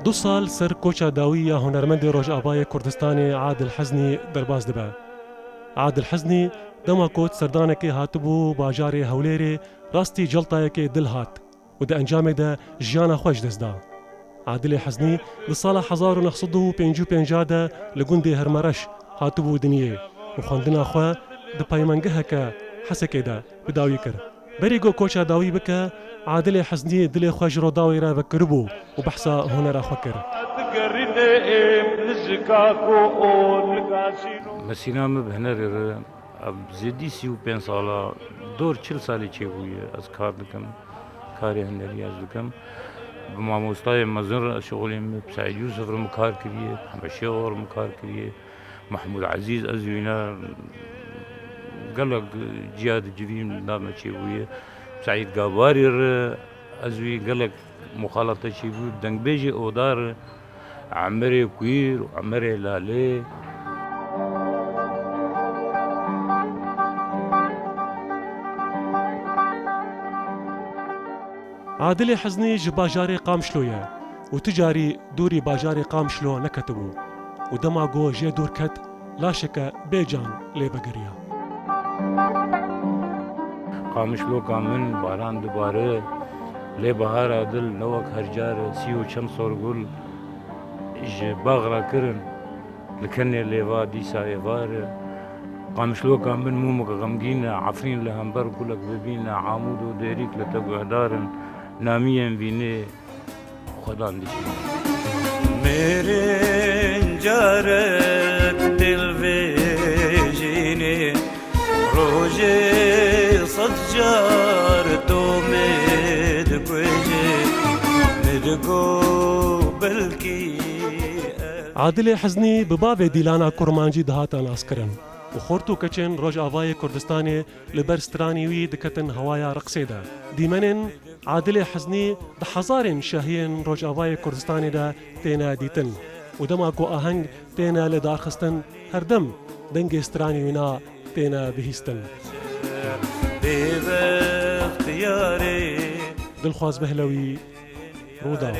دو سال سر کوچا داویە هونەرمەندی ڕۆژئاوای کوردستانی عادل حەزنی دەرباز دەبە. عادل حەزنی دەما کۆت سەردانێکی هاتبوو باژارێ هەولێرێ ڕاستی جەڵتایەکێ دڵ هات و دە ئەنجامێدا ژیانە خۆش دەستدا. عادل حەزنی لە ساڵە 1955 لە گوندێ هەرمەرەش هاتبوو دنیێ و خوێندنا خۆ دە پەیمانگەهەکە حەسەکێدا بداوی کرد. بەریگۆ کۆچا داوی بکە عادل حەزنی دلێ خۆش ڕۆداوی را بەکردبوو و بەحسا هونەرە خۆ کرد. مسیرامە بهنەرێ زیدی 35 ساڵە دۆر 40 ساڵی چێبوویە ئەس کار دکەم کاری هەنەری ئەز دکەم بە مامۆستای مەزن شغڵیم سعید یوسفم کار کردیە هەمەشێوەڕم کار کردیە محمود عزیز ئەزوینە گەلک جیاد جوین نامە چێبوویە سعید گاباری ئەزوی گەلک مخالەتە چێبوو دەنگبێژی ئۆدار عمرێ کویر و عمرێ لالێ عادل حەزنی ji bajarê Qamşlo ye û tu carî dûrî bajarê Qamşlo neketibû û dema got jê dûr ket laşeke bêcan lê vegiriya. Qamişloka min baran dibare lê bihara dil ne wek her care sî û çem sorgul ji bax re kirin li kenê lêva dîsa êvar e. Qamişloka min mûmek xemgîn e Efrîn li hember gulek bibîne Amûd û Dêrîk li te guhdarin namiyên vînê xwedan dîşîne. Mêrên carek dil vêjînê rojê sed car to me dikujê me digot belkî. عادل حەزنی bi bavê dîlana kurmancî dihata naskirin û xort û keçên Rojavayê Kurdistanê li ber stranî wî diketin hewaya Reqsê de. Dîmenên Adilê Heznî di hezarên şahiyên Rojavayê Kurdistanê de têne dîtin û dema ku aheng têne li darxistin her dem dengê stranî wî na têne bihîstin. Dilxwaz Behlewî Rûda.